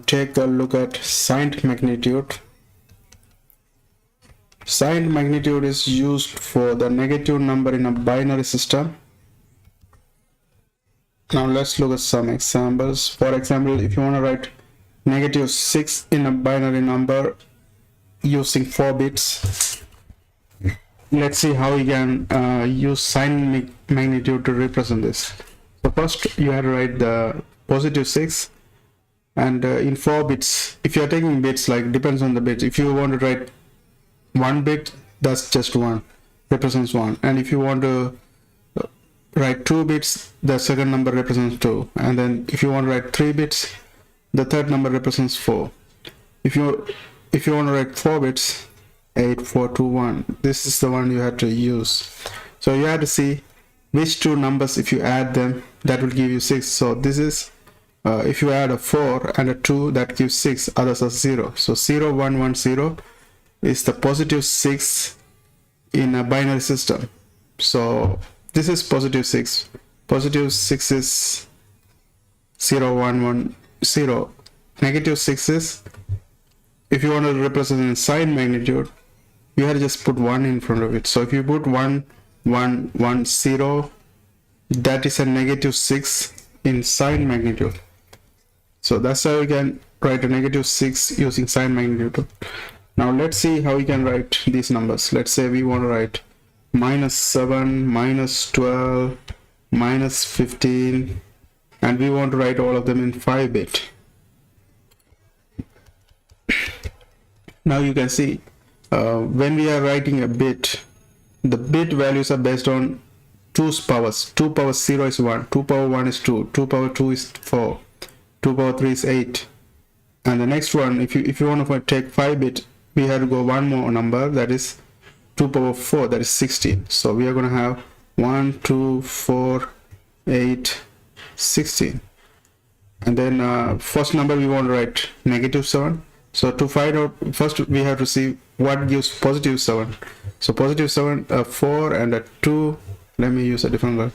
take a look at signed magnitude. Signed magnitude is used for the negative number in a binary system. Now let's look at some examples. For example, if you want to write -6 in a binary number using 4 bits, let's see how we can use signed magnitude to represent this. So first you have to write the +6, and in 4 bits, if you are taking bits, like depends on the bits. If you want to write 1 bit, that's just 1, represents 1, and if you want to write 2 bits, the second number represents 2, and then if you want to write 3 bits, the third number represents 4. If you want to write 4 bits, 8, 4, 2, 1, this is the one you have to use. So you have to see which two numbers, if you add them, that will give you 6. So this is if you add a 4 and a 2, that gives 6, others are 0. So 0, 1, 1, 0 is the +6 in a binary system. So this is +6. +6 is 0, 1, 1, 0. -6 is, if you want to represent in signed magnitude, you have to just put 1 in front of it. So if you put 1, 1, 1, 0, that is a -6 in signed magnitude. So that's how you can write a -6 using signed magnitude. Now let's see how we can write these numbers. Let's say we want to write -7, -12, -15, and we want to write all of them in 5-bit. Now you can see when we are writing a bit, the bit values are based on 2's powers. 2 power 0 is 1, 2 power 1 is 2, 2 power 2 is 4, 2 power 3 is 8, and the next one, if you want to take 5-bit, we have to go one more number, that is 2 power 4, that is 16. So we are going to have 1, 2, 4, 8, 16, and then first number we want to write -7. So to find out, first we have to see what gives +7. So +7, 4 and a 2, let me use a different word,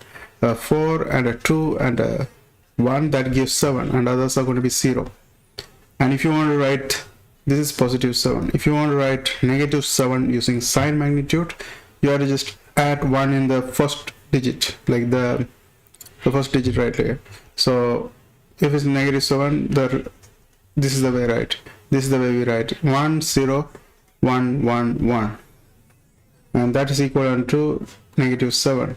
4 and a 2 and a 1, that gives 7, and others are going to be 0. And if you want to write, this is +7, if you want to write -7 using signed magnitude, you have to just add 1 in the first digit, like the first digit right here. So if it's -7, this is the way this is the way we write 1, 0, 1, 1, 1, and that is equivalent to -7.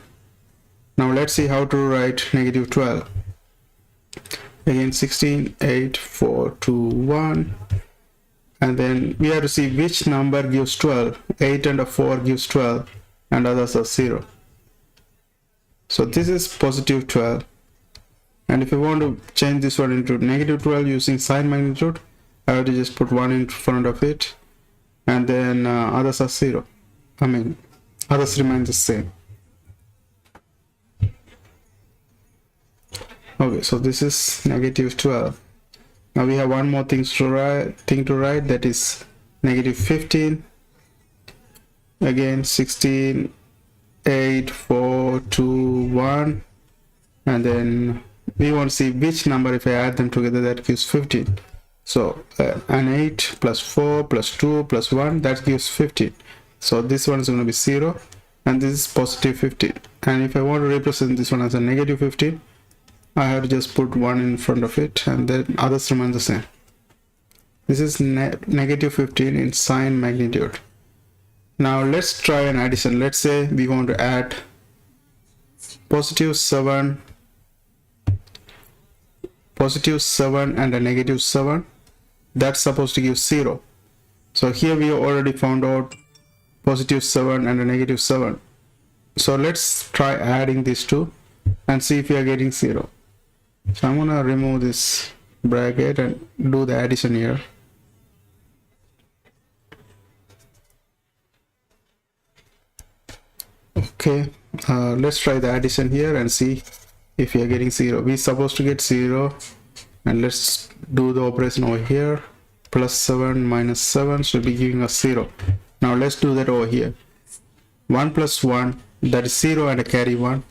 Now let's see how to write -12. Again 16, 8, 4, 2, 1, and then we have to see which number gives 12. 8 and a 4 gives 12, and others are 0. So this is +12, and if you want to change this one into -12 using signed magnitude, I have to just put 1 in front of it, and then others are 0. Others remain the same. Okay, so this is -12. Now we have one more thing to write, that is -15. Again 16, 8, 4, 2, 1, and then we want to see which number, if I add them together, that gives 15. So an 8 plus 4 plus 2 plus 1, that gives 15. So this one is going to be 0, and this is +15. And if I want to represent this one as a -15, I have to just put 1 in front of it, and then others remain the same. This is -15 in signed magnitude. Now let's try an addition. Let's say we want to add +7 and a -7. That's supposed to give 0. So here we already found out +7 and a -7. So let's try adding these two and see if we are getting 0. So I'm gonna remove this bracket and do the addition here. Okay, let's try the addition here and see if we are getting 0. We're supposed to get 0, and let's do the operation over here. +7 minus 7 should be giving us 0. Now let's do that over here. 1 plus 1, that is 0 and a carry 1,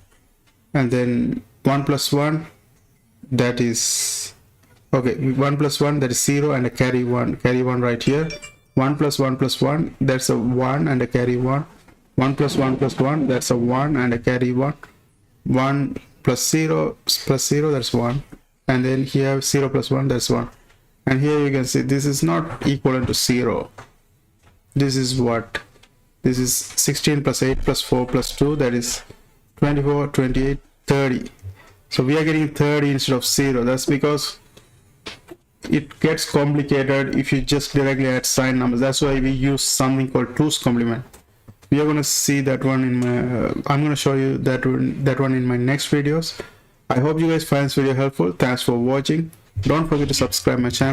and then 1 plus 1, that is Okay, 1 plus 1, that is 0 and a carry 1. Carry 1 right here. 1 plus 1 plus 1, that's a 1 and a carry 1. 1 plus 1 plus 1, that's a 1 and a carry 1. 1 plus 0 plus 0, that's 1. And then here 0 plus 1, that's 1. And here you can see this is not equivalent to 0. This is what? This is 16 plus 8 plus 4 plus 2, that is 24, 28, 30. So we are getting 30 instead of 0. That's because it gets complicated if you just directly add sign numbers. That's why we use something called 2's complement. We are going to see that one in my I'm going to show you that one in my next videos. I hope you guys find this video helpful. Thanks for watching. Don't forget to subscribe my channel.